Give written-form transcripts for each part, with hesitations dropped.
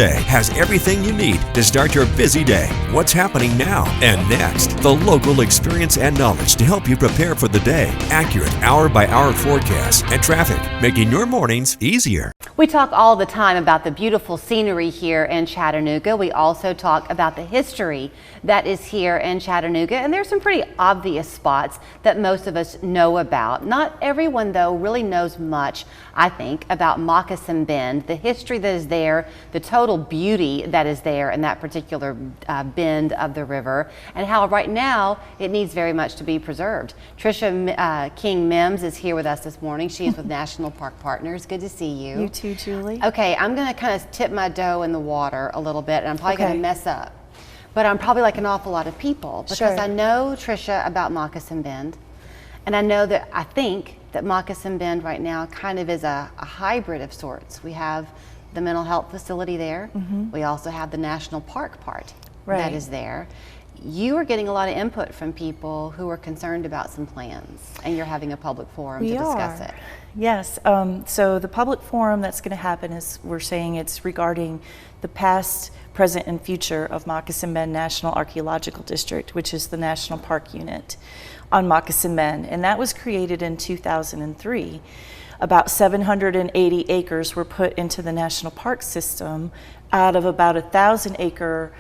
Day has everything you need to start your busy day. What's happening now and next? The local experience and knowledge to help you prepare for the day. Accurate hour-by-hour forecasts and traffic, making your mornings easier. We talk all the time about the beautiful scenery here in Chattanooga. We also talk about the history that is here in Chattanooga, and there's some pretty obvious spots that most of us know about. Not everyone, though, really knows much, I think, about Moccasin Bend, the history that is there, the total beauty that is there in that particular bend of the river, and how right now it needs very much to be preserved. Tricia King Mims is here with us this morning. She is with National Park Partners. Good to see you. You too, Julie. Okay, I'm going to kind of tip my toe in the water a little bit, and I'm probably going to mess up. But I'm probably like an awful lot of people, because I know, Tricia, about Moccasin Bend, and I think that Moccasin Bend right now kind of is a hybrid of sorts. We have the mental health facility there. We also have the national park part that is there. You are getting a lot of input from people who are concerned about some plans, and you're having a public forum to discuss it. Yes, so the public forum that's going to happen is, we're saying it's regarding the past, present, and future of Moccasin Bend National Archeological District, which is the National Park Unit on Moccasin Bend, and that was created in 2003. About 780 acres were put into the National Park System out of about 1,000-acre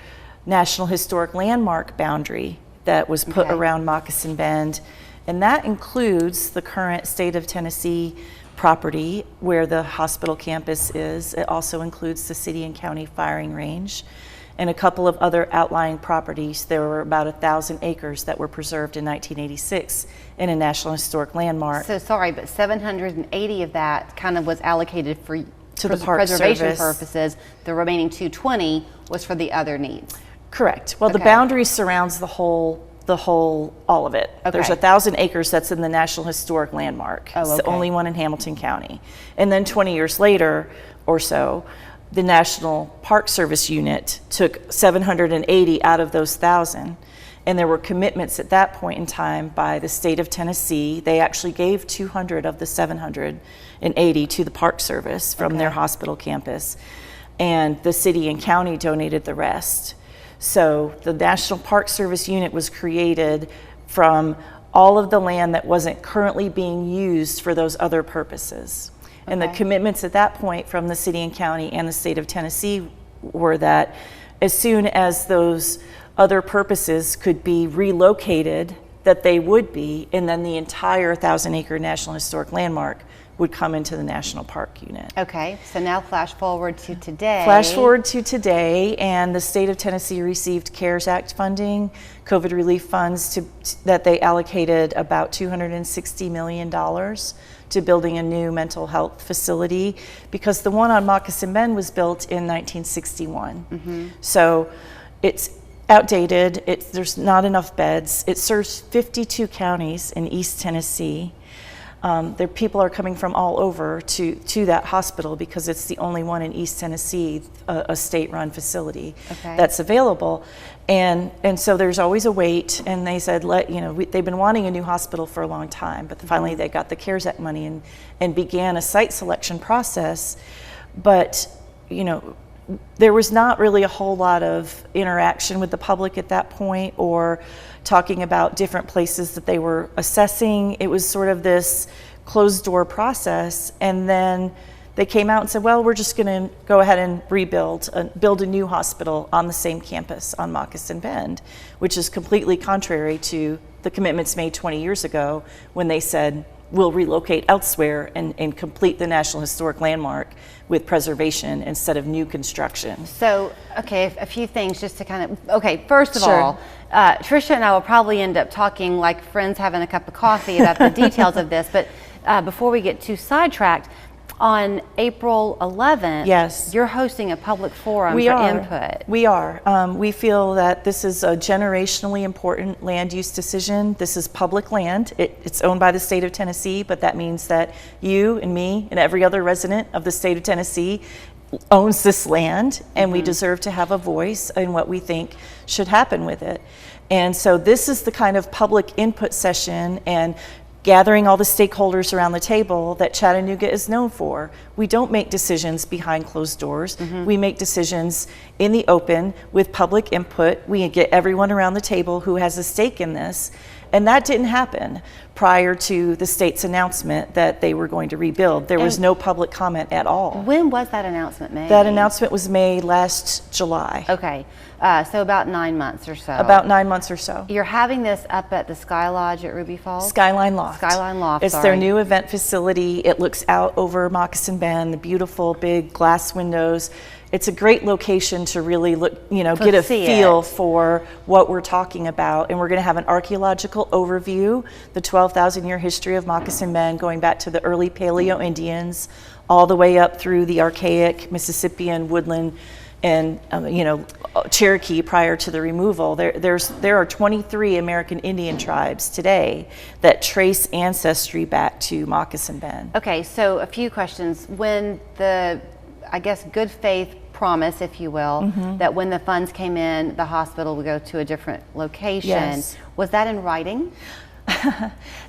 National Historic Landmark boundary that was put around Moccasin Bend, and that includes the current state of Tennessee property where the hospital campus is. It also includes the city and county firing range and a couple of other outlying properties. There were about 1,000 acres that were preserved in 1986 in a National Historic Landmark. So sorry, but 780 of that kind of was allocated for the Park preservation Service purposes. The remaining 220 was for the other needs. Correct. Well, the boundary surrounds the whole, all of it. There's 1,000 acres that's in the National Historic Landmark. It's the only one in Hamilton County. And then 20 years later or so, the National Park Service unit took 780 out of those 1,000. And there were commitments at that point in time by the state of Tennessee. They actually gave 200 of the 780 to the Park Service from their hospital campus. And the city and county donated the rest. So the National Park Service unit was created from all of the land that wasn't currently being used for those other purposes. And the commitments at that point from the city and county and the state of Tennessee were that as soon as those other purposes could be relocated, that they would be, and then the entire 1,000-acre National Historic Landmark would come into the National Park Unit. Okay, so now flash forward to today. Flash forward to today, and the state of Tennessee received CARES Act funding, COVID relief funds that they allocated about $260 million to building a new mental health facility, because the one on Moccasin Bend was built in 1961. So it's outdated, there's not enough beds. It serves 52 counties in East Tennessee. People are coming from all over to that hospital because it's the only one in East Tennessee, a state-run facility that's available. And so there's always a wait, and they said, they've been wanting a new hospital for a long time, but finally they got the CARES Act money and began a site selection process. But, there was not really a whole lot of interaction with the public at that point, or talking about different places that they were assessing. It was sort of this closed door process, and then they came out and said, well, we're just going to go ahead and build a new hospital on the same campus on Moccasin Bend, which is completely contrary to the commitments made 20 years ago when they said, we'll relocate elsewhere and complete the National Historic Landmark with preservation instead of new construction. So, a few things just to kind of, first of all, Tricia and I will probably end up talking like friends having a cup of coffee about the details of this, but before we get too sidetracked, on April 11th, you're hosting a public forum for input. We are. We feel that this is a generationally important land use decision. This is public land. It's owned by the state of Tennessee, but that means that you and me and every other resident of the state of Tennessee owns this land, and we deserve to have a voice in what we think should happen with it. And so this is the kind of public input session, and gathering all the stakeholders around the table that Chattanooga is known for. We don't make decisions behind closed doors. We make decisions in the open with public input. We get everyone around the table who has a stake in this. And that didn't happen prior to the state's announcement that they were going to rebuild. There was no public comment at all. When was that announcement made? That announcement was made last July. Okay, so about 9 months or so. About 9 months or so. You're having this up at the Sky Lodge at Ruby Falls? Skyline Loft. Skyline Loft, It's their new event facility. It looks out over Moccasin Bend, the beautiful big glass windows. It's a great location to really look, get a feel for what we're talking about. And we're going to have an archaeological overview, the 12,000-year history of Moccasin Bend, going back to the early Paleo Indians, all the way up through the archaic Mississippian woodland and Cherokee prior to the removal. There are 23 American Indian tribes today that trace ancestry back to Moccasin Bend. Okay, so a few questions. When the, I guess, good faith promise, if you will, that when the funds came in, the hospital would go to a different location. Yes. Was that in writing?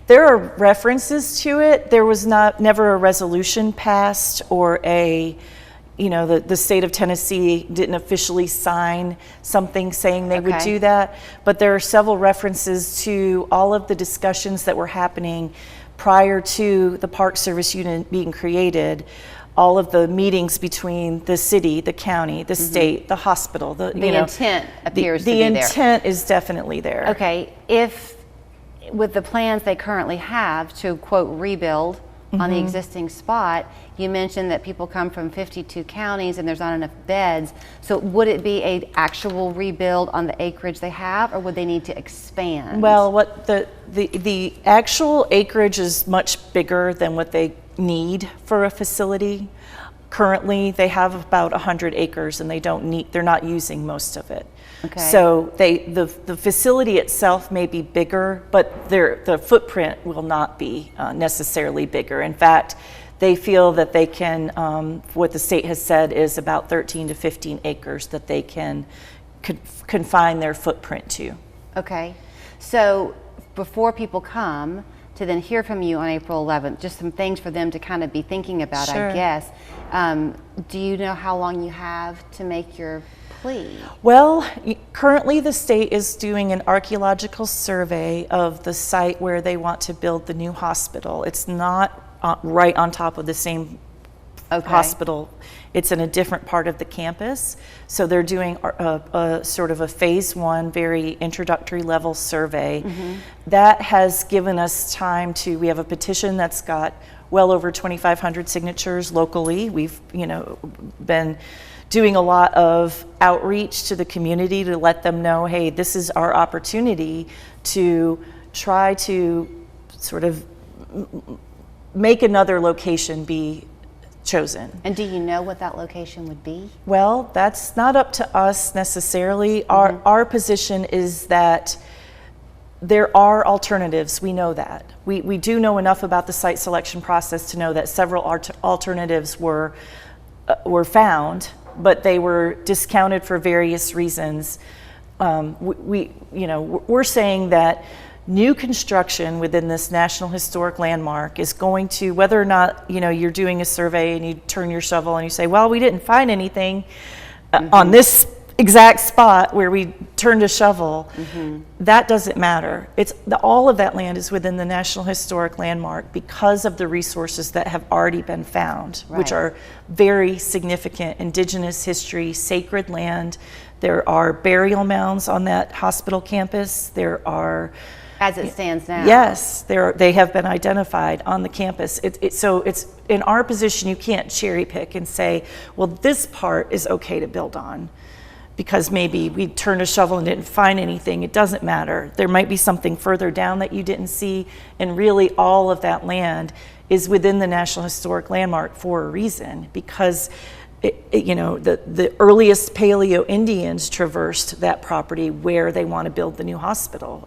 There are references to it. There was never a resolution passed or the state of Tennessee didn't officially sign something saying they would do that. But there are several references to all of the discussions that were happening prior to the Park Service unit being created. All of the meetings between the city, the county, the state, the hospital. The intent appears to be there. The intent is definitely there. Okay, if with the plans they currently have to, quote, rebuild on the existing spot, you mentioned that people come from 52 counties and there's not enough beds. So would it be an actual rebuild on the acreage they have, or would they need to expand? Well, what the actual acreage is much bigger than what they need for a facility. Currently, they have about 100 acres and they're not using most of it. Okay. So the facility itself may be bigger, but the footprint will not be necessarily bigger. In fact, they feel that they can, what the state has said is about 13 to 15 acres that they can confine their footprint to. Okay, so before people come to then hear from you on April 11th, just some things for them to kind of be thinking about, Sure. I guess. Do you know how long you have to make your plea? Well, currently the state is doing an archaeological survey of the site where they want to build the new hospital. It's not right on top of the same hospital. It's in a different part of the campus. So they're doing a sort of a phase one, very introductory level survey. That has given us time we have a petition that's got well over 2,500 signatures locally. We've, been doing a lot of outreach to the community to let them know, hey, this is our opportunity to try to sort of make another location be chosen. And do you know what that location would be? Well, that's not up to us necessarily. Our position is that there are alternatives. We know that. We do know enough about the site selection process to know that several alternatives were found, but they were discounted for various reasons. We're saying that new construction within this National Historic Landmark is going to, whether or not you're doing a survey and you turn your shovel and you say, well, we didn't find anything on this exact spot where we turned a shovel, that doesn't matter. All of that land is within the National Historic Landmark because of the resources that have already been found, which are very significant indigenous history, sacred land. There are burial mounds on that hospital campus. There are, as it stands now. Yes, they have been identified on the campus. So it's in our position, you can't cherry pick and say, well, this part is okay to build on because maybe we turned a shovel and didn't find anything. It doesn't matter. There might be something further down that you didn't see, and really all of that land is within the National Historic Landmark for a reason, because the earliest Paleo Indians traversed that property where they want to build the new hospital.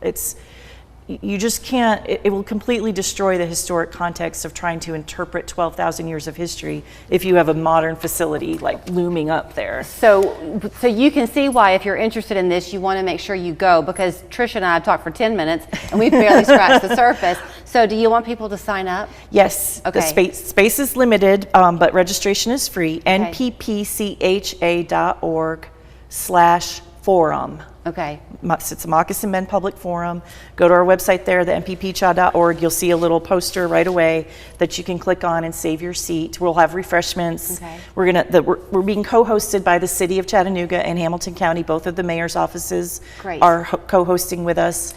you just can't, it will completely destroy the historic context of trying to interpret 12,000 years of history if you have a modern facility like looming up there. So you can see why, if you're interested in this, you want to make sure you go, because Tricia and I have talked for 10 minutes and we've barely scratched the surface. So do you want people to sign up? Yes, Okay. the space is limited, but registration is free. nppcha.org/forum. Okay. It's a Moccasin Men Public Forum. Go to our website there, the nppcha.org. You'll see a little poster right away that you can click on and save your seat. We'll have refreshments. Okay. We're being co-hosted by the City of Chattanooga and Hamilton County. Both of the mayor's offices Great. are co-hosting with us.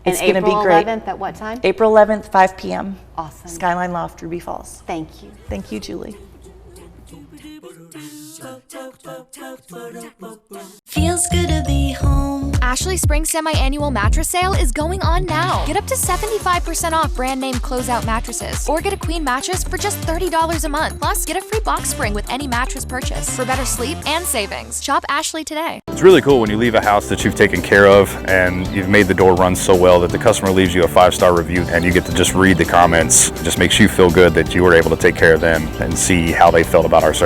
It's And going to be April great. 11th at what time? April 11th, 5 p.m. Awesome. Skyline Loft, Ruby Falls. Thank you. Thank you, Julie. Feels good to be home. Ashley Spring semi-annual mattress sale is going on now. Get up to 75% off brand name closeout mattresses, or get a queen mattress for just $30 a month. Plus, get a free box spring with any mattress purchase for better sleep and savings. Shop Ashley today. It's really cool when you leave a house that you've taken care of and you've made the door run so well that the customer leaves you a 5-star review and you get to just read the comments. It just makes you feel good that you were able to take care of them and see how they felt about our service.